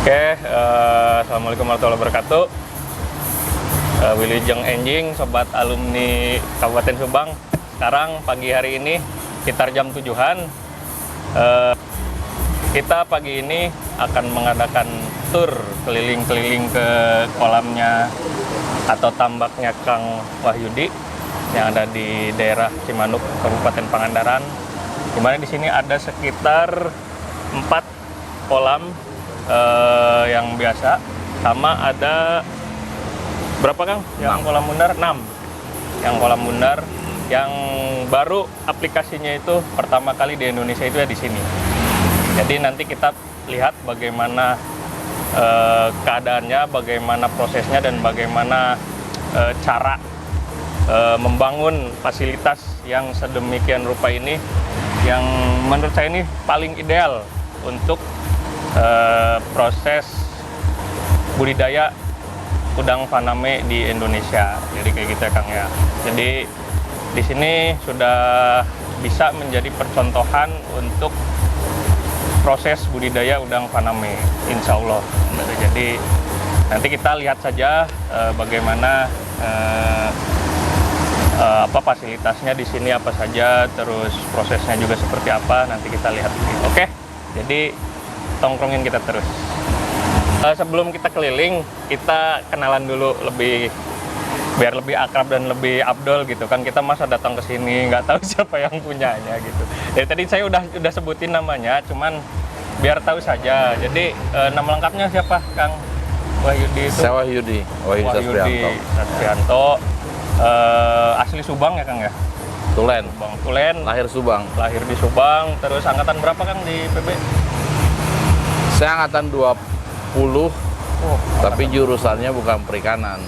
Assalamualaikum warahmatullahi wabarakatuh. Wilujeng Enjing, sobat alumni Kabupaten Subang. Sekarang pagi hari ini sekitar jam 7-an, kita pagi ini akan mengadakan tur keliling-keliling ke kolamnya atau tambaknya Kang Wahyudi yang ada di daerah Cimanuk, Kabupaten Pangandaran. Dimana di sini ada sekitar 4 kolam yang biasa, sama ada berapa Kang? Yang kolam bundar 6. Yang kolam bundar yang baru aplikasinya itu pertama kali di Indonesia itu ya di sini. Jadi nanti kita lihat bagaimana keadaannya, bagaimana prosesnya, dan bagaimana cara membangun fasilitas yang sedemikian rupa ini, yang menurut saya ini paling ideal untuk proses budidaya udang faname di Indonesia. Jadi kayak gitu ya Kang ya. Jadi di sini sudah bisa menjadi percontohan untuk proses budidaya udang faname, insya Allah. Jadi nanti kita lihat saja bagaimana fasilitasnya di sini apa saja, terus prosesnya juga seperti apa, nanti kita lihat. Oke, jadi tongkrongin kita terus. Sebelum kita keliling, kita kenalan dulu biar lebih akrab dan lebih abdol gitu kan. Kita masa datang ke sini nggak tahu siapa yang punyanya gitu. Jadi tadi saya udah sebutin namanya, cuman biar tahu saja. Jadi nama lengkapnya siapa Kang Wahyudi itu? Saya Wahyudi Satrianto. Asli Subang ya Kang ya? Tulen. Tulen. Lahir Subang. Lahir di Subang. Terus angkatan berapa Kang di PB? Saya angkatan 20, tapi jurusannya bukan perikanan.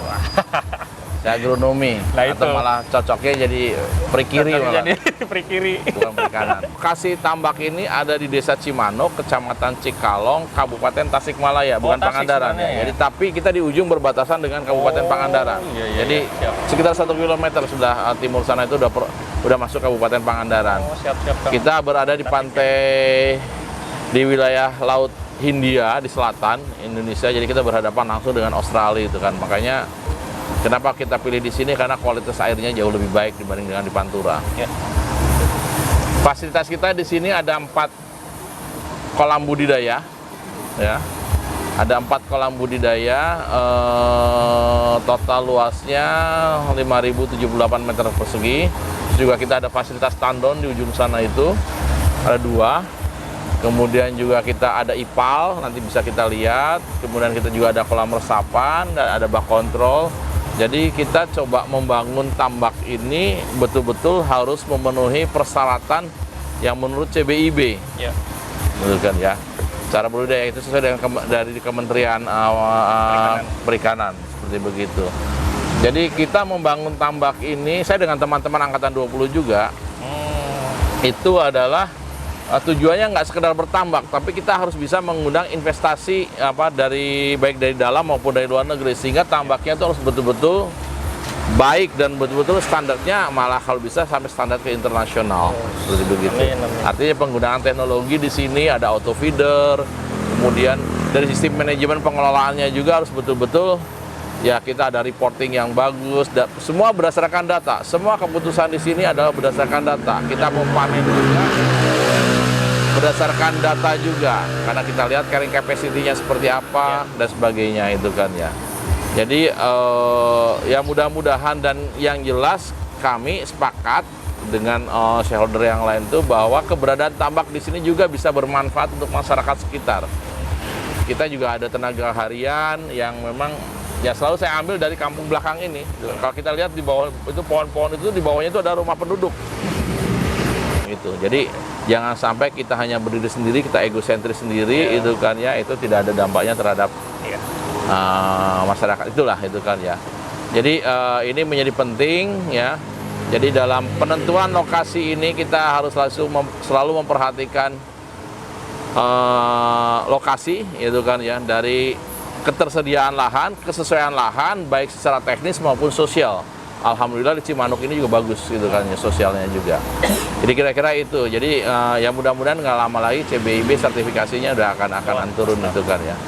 Saya agronomi. Nah, atau itu malah cocoknya jadi perikiri malah. Jadi perikiri. Bukan perikanan. Lokasi tambak ini ada di Desa Cimanuk, Kecamatan Cikalong, Kabupaten Tasikmalaya, bukan Pangandaran ya. Jadi tapi kita di ujung berbatasan dengan Kabupaten Pangandaran. Iya, Jadi sekitar 1 km sebelah timur sana itu udah masuk Kabupaten Pangandaran. Siap, Kang. Kita berada di pantai di wilayah Laut Hindia di selatan Indonesia, jadi kita berhadapan langsung dengan Australia itu kan. Makanya kenapa kita pilih di sini, karena kualitas airnya jauh lebih baik dibanding dengan di Pantura. Ya. Fasilitas kita di sini ada 4 kolam budidaya, ya. Ada 4 kolam budidaya, total luasnya 5.078 meter persegi. Terus juga kita ada fasilitas tandon di ujung sana itu, ada 2. Kemudian juga kita ada ipal, nanti bisa kita lihat. Kemudian kita juga ada kolam resapan dan ada bak kontrol. Jadi kita coba membangun tambak ini betul-betul harus memenuhi persyaratan yang menurut CBIB. Ya. Betul kan ya? Cara budidaya itu sesuai dengan dari Kementerian Perikanan, seperti begitu. Jadi kita membangun tambak ini, saya dengan teman-teman angkatan 20 juga, itu adalah tujuannya nggak sekedar bertambak, tapi kita harus bisa mengundang investasi baik dari dalam maupun dari luar negeri, sehingga tambaknya itu harus betul-betul baik dan betul-betul standarnya malah kalau bisa sampai standar ke internasional, seperti begitu. Amin. Artinya penggunaan teknologi di sini ada auto feeder, kemudian dari sistem manajemen pengelolaannya juga harus betul-betul ya, kita ada reporting yang bagus, semua berdasarkan data. Semua keputusan di sini adalah berdasarkan data. Kita memanen juga berdasarkan data juga, karena kita lihat carrying capacity-nya seperti apa dan sebagainya itu kan ya. Jadi ya mudah-mudahan, dan yang jelas kami sepakat dengan shareholder yang lain tuh bahwa keberadaan tambak di sini juga bisa bermanfaat untuk masyarakat sekitar. Kita juga ada tenaga harian yang memang ya selalu saya ambil dari kampung belakang ini. Kalau kita lihat di bawah itu pohon-pohon itu, di bawahnya itu ada rumah penduduk. Gitu. Jadi jangan sampai kita hanya berdiri sendiri, kita egosentris sendiri, itu kan ya, itu tidak ada dampaknya terhadap masyarakat, itulah itu kan ya. Jadi ini menjadi penting ya. Jadi dalam penentuan lokasi ini kita harus selalu memperhatikan lokasi, itu kan ya, dari ketersediaan lahan, kesesuaian lahan baik secara teknis maupun sosial. Alhamdulillah di Cimanuk ini juga bagus gitu kan ya, sosialnya juga. Jadi kira-kira itu. Jadi ya mudah-mudahan nggak lama lagi CBIB sertifikasinya udah akan turun itu kan ya.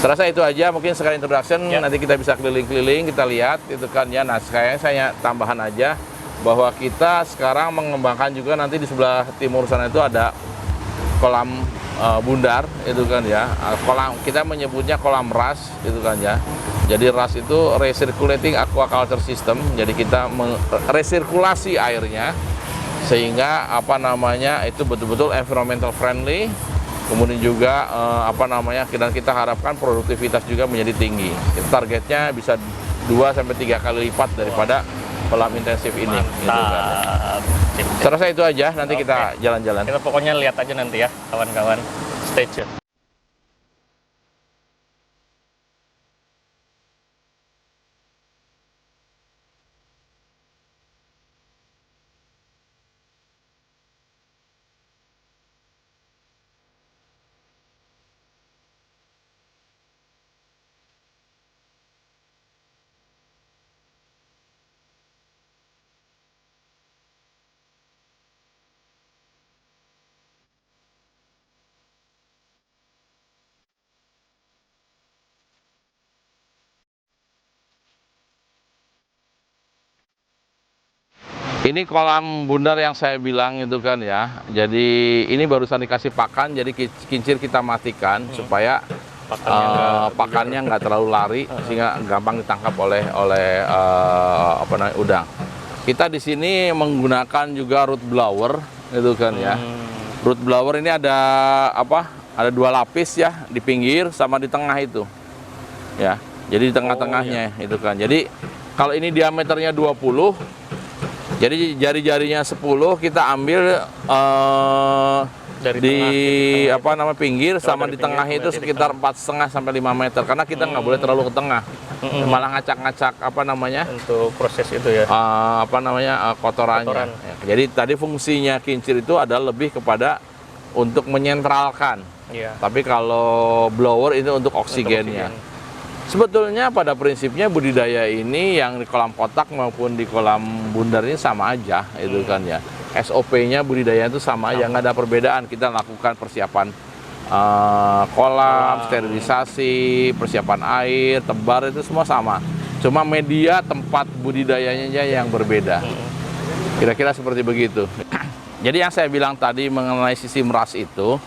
Saya rasa itu aja, mungkin sekali introduction, Ya. nanti kita bisa keliling-keliling, kita lihat itu kan ya. Nah, saya tambahan aja bahwa kita sekarang mengembangkan juga nanti di sebelah timur sana itu ada kolam bundar itu kan ya. Kolam kita menyebutnya kolam RAS itu kan ya. Jadi RAS itu recirculating aquaculture system. Jadi kita resirkulasi airnya sehingga apa namanya itu betul-betul environmental friendly. Kemudian juga dan kita harapkan produktivitas juga menjadi tinggi. Targetnya bisa 2-3 kali lipat daripada kolam intensif ini. Gitu kan, ya. Mantap. Saya rasa itu aja, nanti Oke. kita jalan-jalan. Kita pokoknya lihat aja nanti ya, kawan-kawan. Stay tune. Ini kolam bundar yang saya bilang itu kan ya. Jadi ini barusan dikasih pakan, jadi kincir kita matikan supaya pakannya nggak terlalu lari sehingga gampang ditangkap oleh udang. Kita di sini menggunakan juga root blower itu kan ya. Root blower ini ada ada 2 lapis ya di pinggir sama di tengah itu. Ya. Jadi di tengah-tengahnya itu kan. Jadi kalau ini diameternya 20, jadi jari-jarinya 10 kita ambil Dari pinggir sama dari di tengah pinggir, itu berarti di sekitar 4,5 sampai 5 meter karena kita nggak boleh terlalu ke tengah. Malah ngacak-ngacak untuk proses itu ya. kotorannya. Kotoran. Ya, jadi tadi fungsinya kincir itu adalah lebih kepada untuk menyentralkan. Iya. Tapi kalau blower itu untuk oksigennya. Sebetulnya pada prinsipnya budidaya ini yang di kolam kotak maupun di kolam bundar ini sama aja, itu kan ya. SOP-nya budidaya itu sama aja, nggak ada perbedaan. Kita lakukan persiapan kolam, sterilisasi, persiapan air, tebar itu semua sama. Cuma media tempat budidayanya aja yang berbeda. Kira-kira seperti begitu. Jadi yang saya bilang tadi mengenai sistem RAS itu,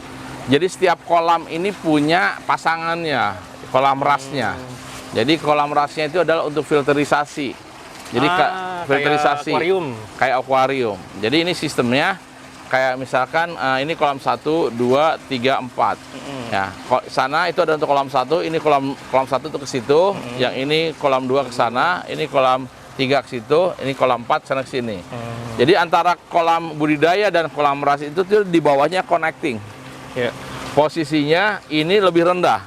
jadi setiap kolam ini punya pasangannya, kolam RAS-nya. Jadi kolam RAS-nya itu adalah untuk filterisasi. Jadi filterisasi kayak akuarium. Jadi ini sistemnya kayak misalkan ini kolam 1, 2, 3, 4. Ya, sana itu ada untuk kolam 1, ini kolam 1 itu ke situ, yang ini kolam 2 ke sana, ini kolam 3 ke situ, ini kolam 4 sana ke sini. Jadi antara kolam budidaya dan kolam RAS itu tuh di bawahnya connecting. Ya. Posisinya ini lebih rendah.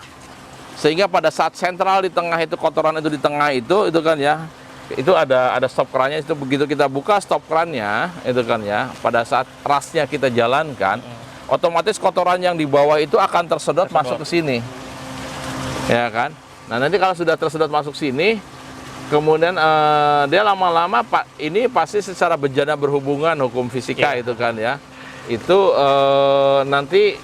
Sehingga pada saat sentral di tengah itu kotoran itu di tengah itu kan ya. Itu ada stop kerannya, itu begitu kita buka stop kerannya itu kan ya. Pada saat rasnya kita jalankan, otomatis kotoran yang di bawah itu akan tersedot masuk ke sini. Ya kan? Nah, nanti kalau sudah tersedot masuk sini, kemudian dia lama-lama ini pasti secara bejana berhubungan hukum fisika itu kan ya. Itu nanti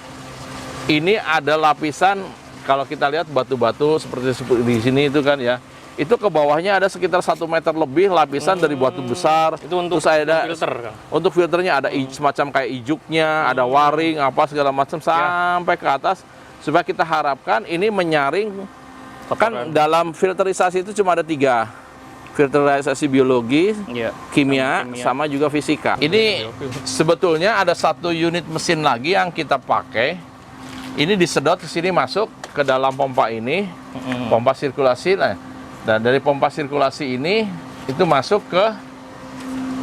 ini ada lapisan. Kalau kita lihat batu-batu seperti di sini itu kan ya, itu ke bawahnya ada sekitar 1 meter lebih lapisan dari batu besar. Itu untuk filter, Kang? Untuk filternya ada semacam kayak ijuknya, ada waring, apa segala macam sampai ke atas, supaya kita harapkan ini menyaring. Kan dalam filterisasi itu cuma ada 3, filterisasi biologi, kimia, sama juga fisika. Ini sebetulnya ada 1 unit mesin lagi yang kita pakai. Ini disedot ke sini masuk ke dalam pompa ini, pompa sirkulasi. Nah, dan dari pompa sirkulasi ini itu masuk ke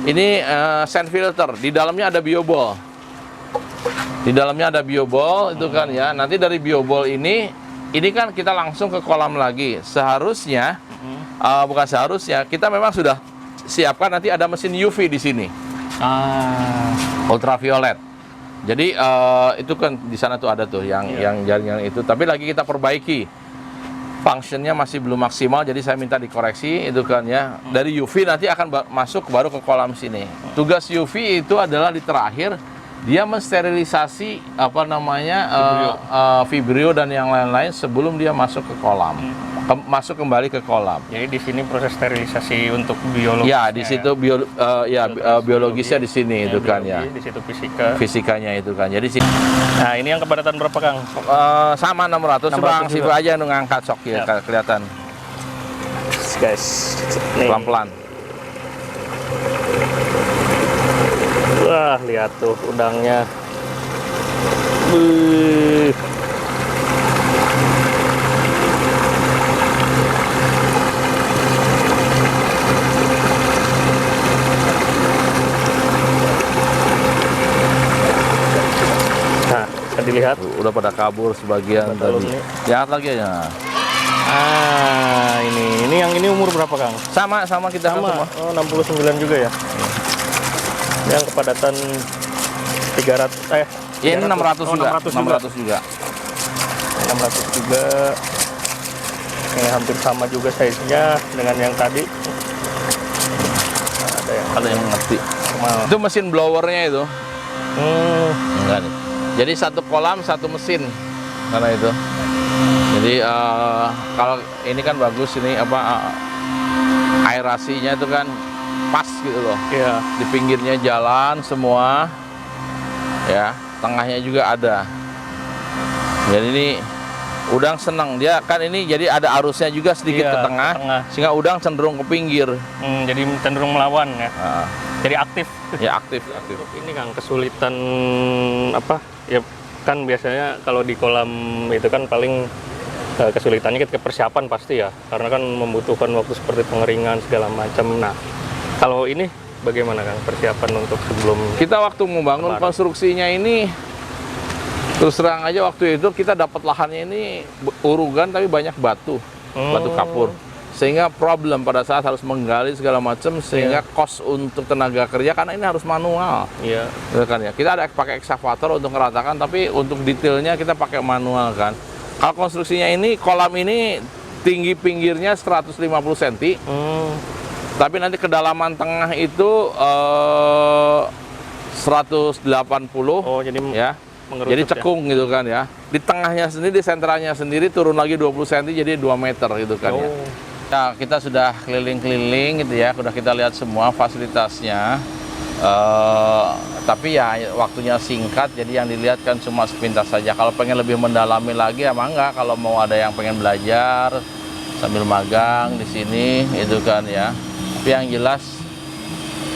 ini sand filter. Di dalamnya ada biobol. Di dalamnya ada biobol itu kan ya. Nanti dari biobol ini kan kita langsung ke kolam lagi. Seharusnya bukan seharusnya, kita memang sudah siapkan nanti ada mesin UV di sini. Ultraviolet. Jadi itu kan di sana tuh ada tuh yang jaringan itu, tapi lagi kita perbaiki. Functionnya masih belum maksimal, jadi saya minta dikoreksi itu kan ya. Dari UV nanti akan masuk baru ke kolam sini. Tugas UV itu adalah di terakhir dia mensterilisasi apa namanya Vibrio dan yang lain-lain sebelum dia masuk ke kolam, masuk kembali ke kolam. Jadi di sini proses sterilisasi untuk biologi. Ya, di situ biologisnya di sini itu kan ya. Di situ fisika. Fisikanya itu kan. Jadi sini. Nah, ini yang kepadatan berapa, Kang? Sama 600, Bang. Sifu juga. aja ngangkat sok ya, kelihatan. Guys, nih. Pelan-pelan. Wah, lihat tuh udangnya. Wih. Nah, bisa dilihat. Udah pada kabur sebagian tadi. Lihat lagi aja. Ah, ini yang ini umur berapa, Kang? Sama kita Sama. semua. Oh, 69 juga ya. Yang kepadatan 300 Ini 600 juga. 600 juga. 600 juga. Ini hampir sama juga size-nya dengan yang tadi. Nah, Ada yang ngerti. normal. Itu mesin blowernya itu. Enggak nih. Jadi satu kolam satu mesin karena itu. Jadi kalau ini kan bagus ini aerasinya itu kan pas gitu loh. Iya. Di pinggirnya jalan semua, ya tengahnya juga ada. Jadi ini udang senang dia kan ini jadi ada arusnya juga sedikit Iya, ke tengah, sehingga udang cenderung ke pinggir. Jadi cenderung melawan ya. Jadi aktif. Ya aktif. Ini Kang kesulitan apa? Ya kan biasanya kalau di kolam itu kan paling kesulitannya ketika persiapan pasti ya, karena kan membutuhkan waktu seperti pengeringan segala macam. Nah, kalau ini bagaimana Kang persiapan untuk sebelum kita waktu membangun konstruksinya ini, terus terang aja waktu itu kita dapat lahannya ini urugan tapi banyak batu kapur, sehingga problem pada saat harus menggali segala macam, sehingga cost untuk tenaga kerja karena ini harus manual. Iya. Kan ya, kita ada pakai ekskavator untuk meratakan, tapi untuk detailnya kita pakai manual kan. Kalau konstruksinya ini, kolam ini tinggi pinggirnya 150 cm, tapi nanti kedalaman tengah itu 180. Oh, jadi ya. mengerucut Jadi cekung gitu kan ya. Di tengahnya sendiri, di sentranya sendiri turun lagi 20 cm jadi 2 meter gitu kan ya. Ya, kita sudah keliling-keliling gitu ya, sudah kita lihat semua fasilitasnya. Tapi ya waktunya singkat, jadi yang dilihat kan cuma sepintas saja. Kalau pengen lebih mendalami lagi ya mangga, kalau mau ada yang pengen belajar sambil magang di sini itu kan ya. Tapi yang jelas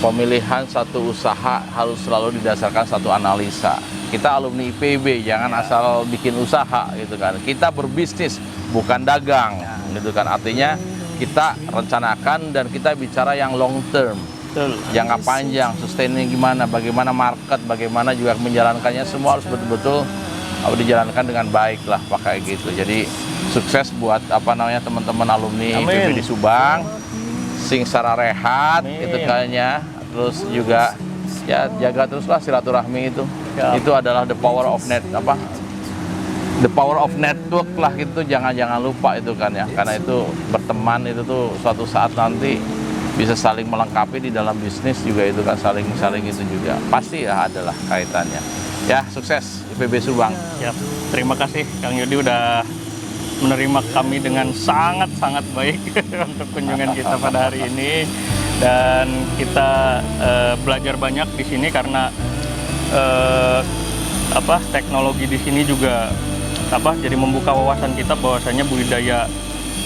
pemilihan satu usaha harus selalu didasarkan satu analisa. Kita alumni IPB, jangan asal bikin usaha gitu kan. Kita berbisnis, bukan dagang gitu kan. Artinya kita rencanakan dan kita bicara yang long term. Jangka panjang, sustainnya gimana, bagaimana market, bagaimana juga menjalankannya, semua harus betul-betul dijalankan dengan baik lah pakai gitu. Jadi sukses buat teman-teman alumni IPB di Subang, sing secara rehat gitu kayaknya. Terus juga ya jaga teruslah silaturahmi itu. Itu adalah the power of network lah gitu, jangan lupa itu kan ya. Karena itu berteman itu tuh suatu saat nanti bisa saling melengkapi di dalam bisnis juga, itu kan saling itu juga pasti ya adalah kaitannya. Ya, sukses IPB Subang. Ya, terima kasih Kang Yudi udah menerima kami dengan sangat baik untuk kunjungan kita pada hari ini, dan kita belajar banyak di sini karena teknologi di sini juga jadi membuka wawasan kita bahwasanya budidaya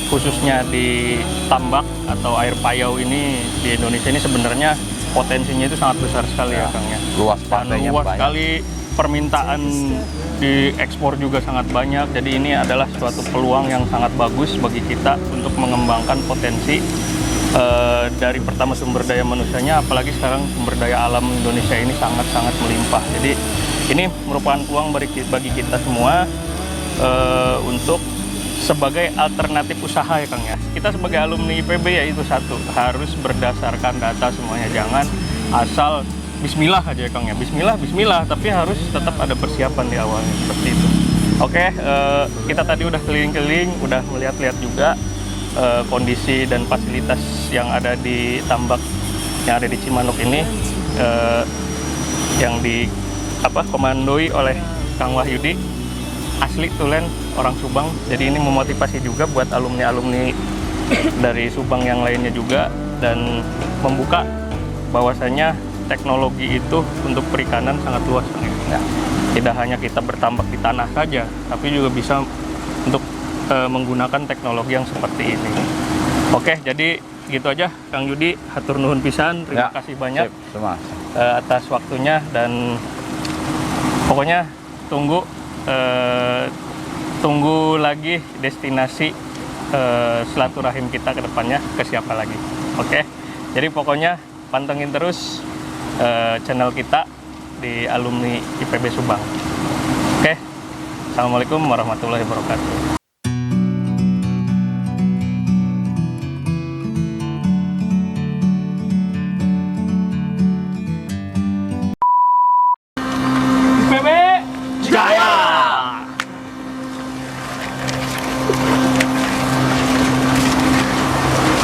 khususnya di tambak atau air payau ini di Indonesia ini sebenarnya potensinya itu sangat besar sekali ya Kang ya. Luas pantainya luas banyak sekali, permintaan di ekspor juga sangat banyak. Jadi ini adalah suatu peluang yang sangat bagus bagi kita untuk mengembangkan potensi dari pertama sumber daya manusianya, apalagi sekarang sumber daya alam Indonesia ini sangat melimpah. Jadi ini merupakan peluang bagi kita semua untuk sebagai alternatif usaha ya Kang ya. Kita sebagai alumni IPB ya itu satu, harus berdasarkan data semuanya, jangan asal bismillah aja ya Kang ya. Bismillah, tapi harus tetap ada persiapan di awalnya seperti itu. Oke, kita tadi udah keliling-keliling, udah melihat-lihat juga kondisi dan fasilitas yang ada di tambak yang ada di Cimanuk ini, yang komandoi oleh Kang Wahyudi, asli tulen orang Subang. Jadi ini memotivasi juga buat alumni-alumni dari Subang yang lainnya juga, dan membuka bahwasanya teknologi itu untuk perikanan sangat luas, ya. Tidak hanya kita bertambak di tanah saja, tapi juga bisa untuk menggunakan teknologi yang seperti ini. Oke, jadi gitu aja Kang Yudi, hatur nuhun pisan, terima kasih banyak atas waktunya, dan pokoknya tunggu lagi destinasi silaturahim kita ke depannya ke siapa lagi. Oke, jadi pokoknya pantengin terus channel kita di alumni IPB Subang. Oke, assalamualaikum warahmatullahi wabarakatuh.